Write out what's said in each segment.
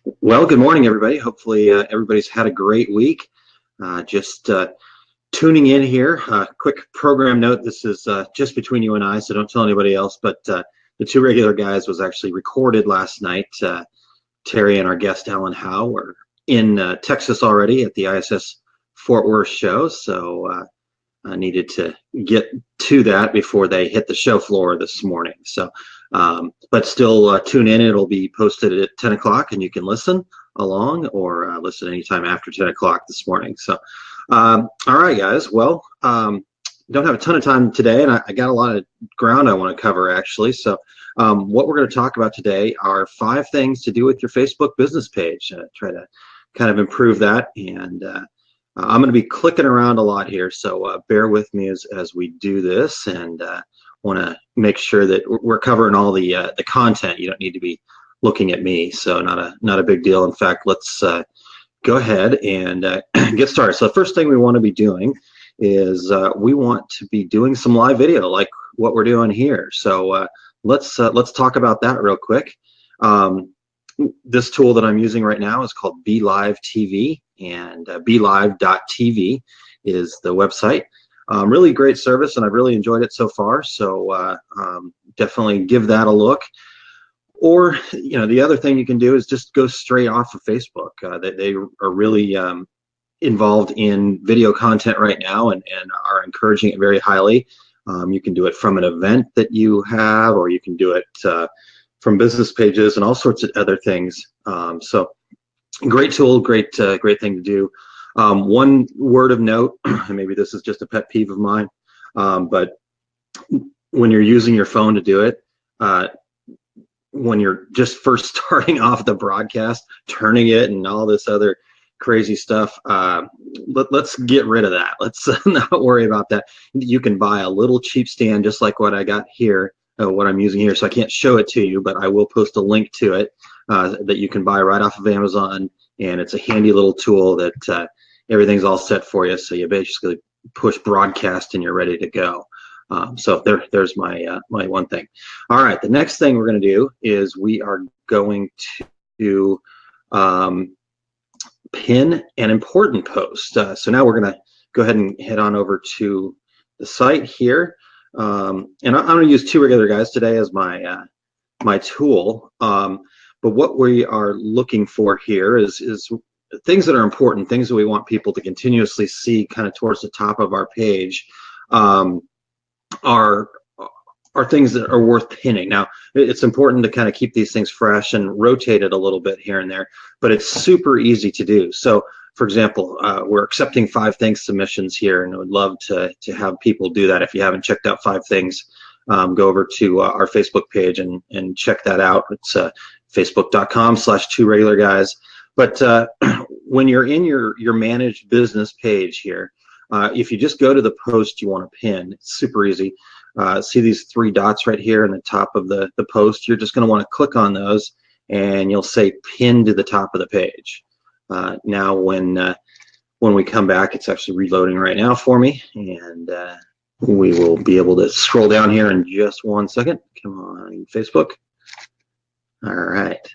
Well, good morning, everybody. Hopefully, everybody's had a great week. Just tuning in here. Quick program note: this is just between you and I, so don't tell anybody else. But the Two Regular Guys was actually recorded last night. Terry and our guest Alan Howe were in Texas already at the ISS Fort Worth show, so I needed to get to that before they hit the show floor this morning. So, but still tune in. It'll be posted at 10 o'clock and you can listen along or listen anytime after 10 o'clock this morning. So, all right, guys. Well, don't have a ton of time today, and I got a lot of ground I want to cover actually. So, what we're going to talk about today are 5 things to do with your Facebook business page. Try to kind of improve that, and I'm going to be clicking around a lot here, so bear with me as we do this, and want to make sure that we're covering all the content. You don't need to be looking at me, so not a big deal. In fact, let's go ahead and get started. So the first thing we want to be doing is we want to be doing some live video like what we're doing here. So let's talk about that real quick. This tool that I'm using right now is called BeLive TV, and BeLive.tv is the website. Really great service, and I've really enjoyed it so far. So definitely give that a look. Or the other thing you can do is just go straight off of Facebook. They are really involved in video content right now, and are encouraging it very highly. You can do it from an event that you have, or you can do it from business pages and all sorts of other things. So great tool, great thing to do. One word of note, and maybe this is just a pet peeve of mine, but when you're using your phone to do it, when you're just first starting off the broadcast, turning it and all this other crazy stuff, let's get rid of that. Let's not worry about that. You can buy a little cheap stand just like what I got here, what I'm using here, so I can't show it to you, but I will post a link to it that you can buy right off of Amazon, and it's a handy little tool that everything's all set for you, so you basically push broadcast and you're ready to go. So there's my my one thing. All right, the next thing we're going to do is we are going to pin an important post. So now we're going to go ahead and head on over to the site here, and I'm going to use Two Regular Guys today as my my tool. But what we are looking for here is things that are important, things that we want people to continuously see kind of towards the top of our page. Are things that are worth pinning. Now, it's important to kind of keep these things fresh and rotate it a little bit here and there, but it's super easy to do. So, for example, we're accepting 5 things submissions here, and I would love to have people do that. If you haven't checked out 5 things, go over to our Facebook page and check that out. It's facebook.com/2regularguys. But when you're in your managed business page here, if you just go to the post you want to pin, it's super easy. See these 3 dots right here in the top of the post? You're just going to want to click on those, and you'll say pin to the top of the page. Now when we come back, it's actually reloading right now for me, and we will be able to scroll down here in just 1 second. Come on, Facebook. All right.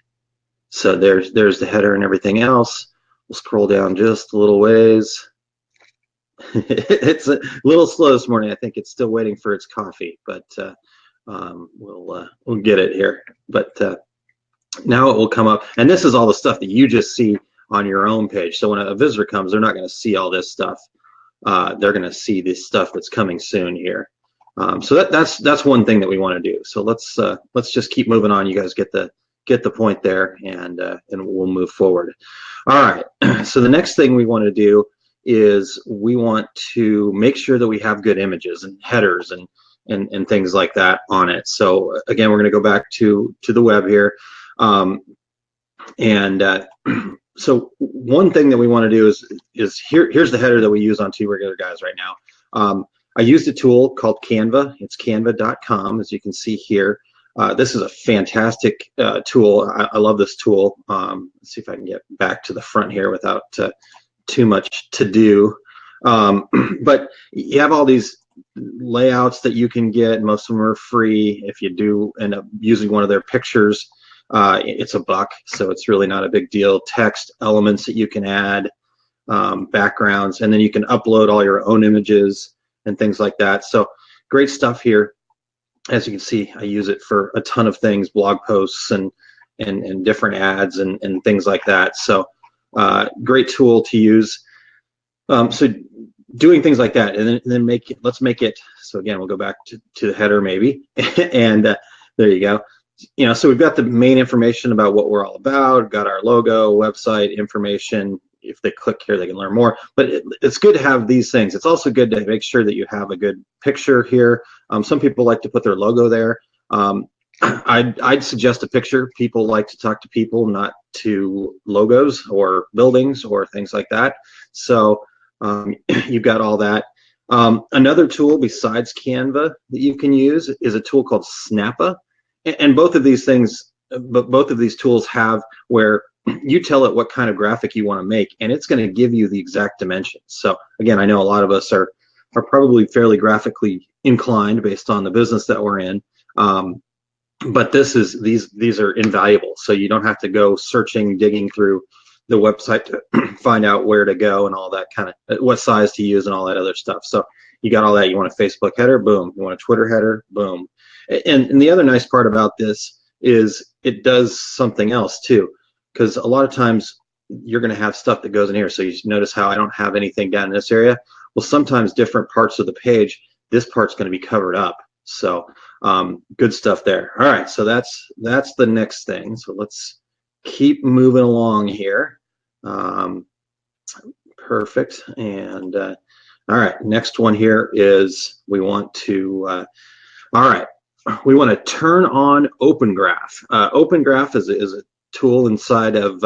So there's the header and everything else. We'll scroll down just a little ways. It's a little slow this morning. I think it's still waiting for its coffee, but we'll get it here. But now it will come up, and this is all the stuff that you just see on your own page. So when a visitor comes, they're not going to see all this stuff. They're going to see this stuff that's coming soon here. So that's one thing that we want to do. So let's just keep moving on. You guys get the point there, and we'll move forward. All right. So the next thing we want to do is we want to make sure that we have good images and headers and things like that on it. So again, we're going to go back to the web here, so one thing that we want to do is here's the header that we use on Two Regular Guys right now. I used a tool called Canva. It's canva.com, as you can see here. This is a fantastic tool. I love this tool. Let's see if I can get back to the front here without too much to do. But you have all these layouts that you can get. Most of them are free if you do end up using one of their pictures. It's $1, so it's really not a big deal. Text elements that you can add, backgrounds, and then you can upload all your own images and things like that. So great stuff here. As you can see, I use it for a ton of things, blog posts and different ads and things like that. So great tool to use. So doing things like that, and then let's make it. So again, we'll go back to the header maybe, and there you go. So we've got the main information about what we're all about, got our logo, website information. If they click here, they can learn more. But it's good to have these things. It's also good to make sure that you have a good picture here. Some people like to put their logo there. I'd suggest a picture. People like to talk to people, not to logos or buildings or things like that. So you've got all that. Another tool besides Canva that you can use is a tool called Snappa. And both of these things, both of these tools have where you tell it what kind of graphic you want to make, and it's going to give you the exact dimensions. So again, I know a lot of us are probably fairly graphically inclined based on the business that we're in. But these are invaluable. So you don't have to go searching, digging through the website to find out where to go and all that kind of, what size to use and all that other stuff. So you got all that. You want a Facebook header, boom. You want a Twitter header, boom. And the other nice part about this is it does something else too, because a lot of times you're going to have stuff that goes in here. So you notice how I don't have anything down in this area. Well, sometimes different parts of the page, this part's going to be covered up. So good stuff there. All right, so that's the next thing. So let's keep moving along here. Perfect. And all right, next one here is we want to turn on Open Graph. Open Graph is a tool inside of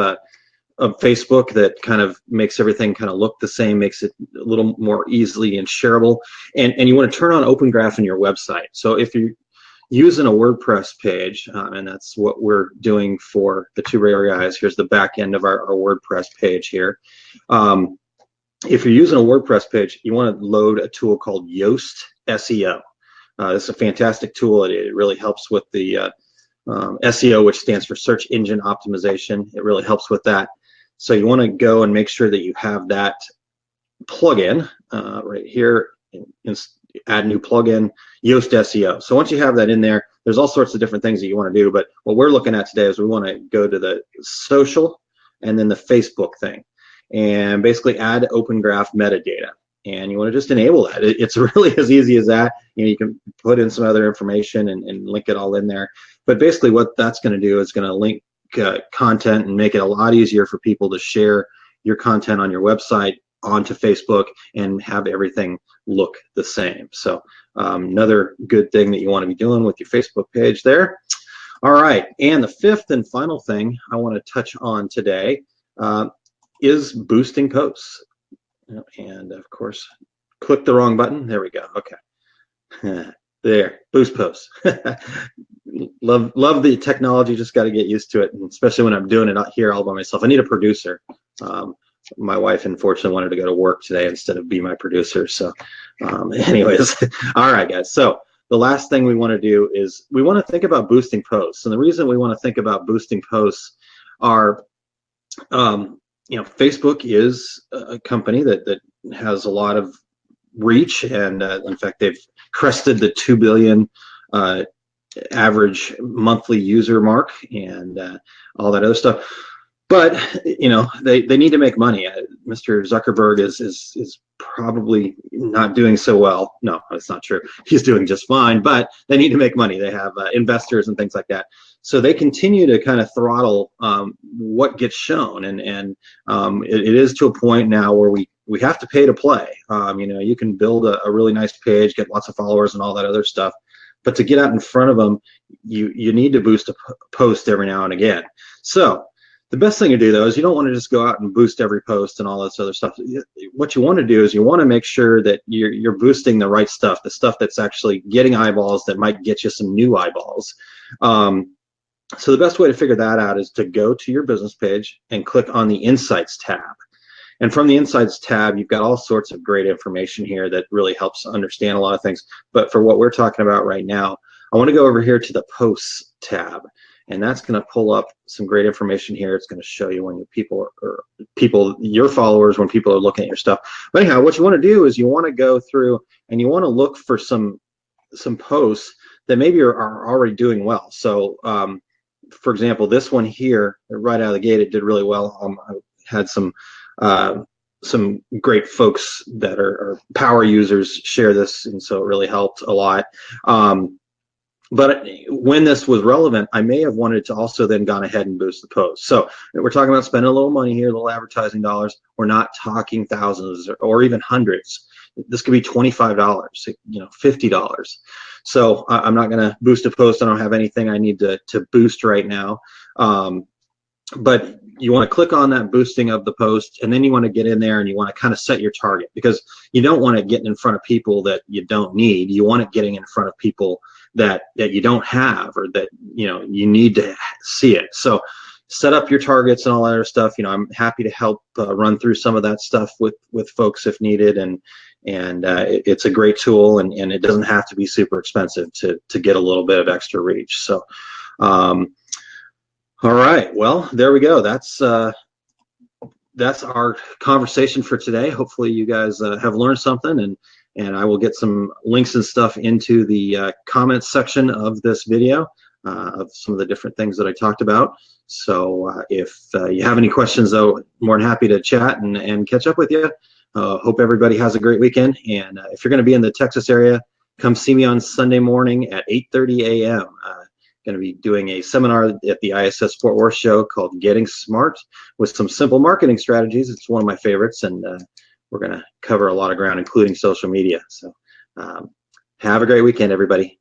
Facebook that kind of makes everything kind of look the same, makes it a little more easily and shareable. And you want to turn on Open Graph in your website. So if you're using a WordPress page, and that's what we're doing for the Two Rare Guys. Here's the back end of our WordPress page here. If you're using a WordPress page, you want to load a tool called Yoast SEO. This is a fantastic tool. It really helps with the SEO, which stands for Search Engine Optimization. It really helps with that. So you want to go and make sure that you have that plugin right here. Add new plugin, Yoast SEO. So once you have that in there, there's all sorts of different things that you want to do. But what we're looking at today is we want to go to the social and then the Facebook thing, and basically add Open Graph metadata. And you want to just enable that. It's really as easy as that. You can put in some other information and link it all in there. But basically what that's going to do is going to link content and make it a lot easier for people to share your content on your website onto Facebook and have everything look the same. So another good thing that you want to be doing with your Facebook page there. All right, and the fifth and final thing I want to touch on today is boosting posts. And of course, click the wrong button. There we go. Okay. There, boost posts. love the technology. Just got to get used to it, and especially when I'm doing it out here all by myself. I need a producer. My wife, unfortunately, wanted to go to work today instead of be my producer. So, anyways, all right, guys. So the last thing we want to do is we want to think about boosting posts, and the reason we want to think about boosting posts are, Facebook is a company that has a lot of reach, and in fact, they've crested the 2 billion average monthly user mark and all that other stuff. But they need to make money. Mr. Zuckerberg is probably not doing so well. No, that's not true. He's doing just fine, but they need to make money. They have investors and things like that. So they continue to kind of throttle what gets shown, and it is to a point now where we have to pay to play. You can build a really nice page, get lots of followers and all that other stuff, but to get out in front of them, you need to boost a post every now and again. So the best thing to do, though, is you don't want to just go out and boost every post and all this other stuff. What you want to do is you want to make sure that you're boosting the right stuff, the stuff that's actually getting eyeballs, that might get you some new eyeballs. So the best way to figure that out is to go to your business page and click on the Insights tab. And from the Insights tab, you've got all sorts of great information here that really helps understand a lot of things. But for what we're talking about right now, I want to go over here to the Posts tab. and that's going to pull up some great information here. It's going to show you when your followers, when people are looking at your stuff. But anyhow, what you want to do is you want to go through and you want to look for some posts that maybe are already doing well. So for example, this one here, right out of the gate, it did really well. I had some great folks that are power users share this, and so it really helped a lot. But when this was relevant, I may have wanted to also then gone ahead and boost the post. So we're talking about spending a little money here, a little advertising dollars. We're not talking thousands or even hundreds. This could be $25, $50. So I'm not going to boost a post. I don't have anything I need to boost right now. But you want to click on that boosting of the post, and then you want to get in there and you want to kind of set your target, because you don't want to get in front of people that you don't need. You want it getting in front of people that you don't have, or that you need to see it. So set up your targets and all that other stuff. I'm happy to help run through some of that stuff with folks if needed, and it's a great tool, and it doesn't have to be super expensive to get a little bit of extra reach. So all right, well, there we go. That's our conversation for today. Hopefully you guys have learned something, and I will get some links and stuff into the comments section of this video of some of the different things that I talked about. So if you have any questions, though, more than happy to chat and catch up with you. Hope everybody has a great weekend. And if you're going to be in the Texas area, come see me on Sunday morning at 8:30 a.m. Going to be doing a seminar at the ISS Fort Worth show called Getting Smart with some simple marketing strategies. It's one of my favorites, and we're going to cover a lot of ground, including social media. So have a great weekend, everybody.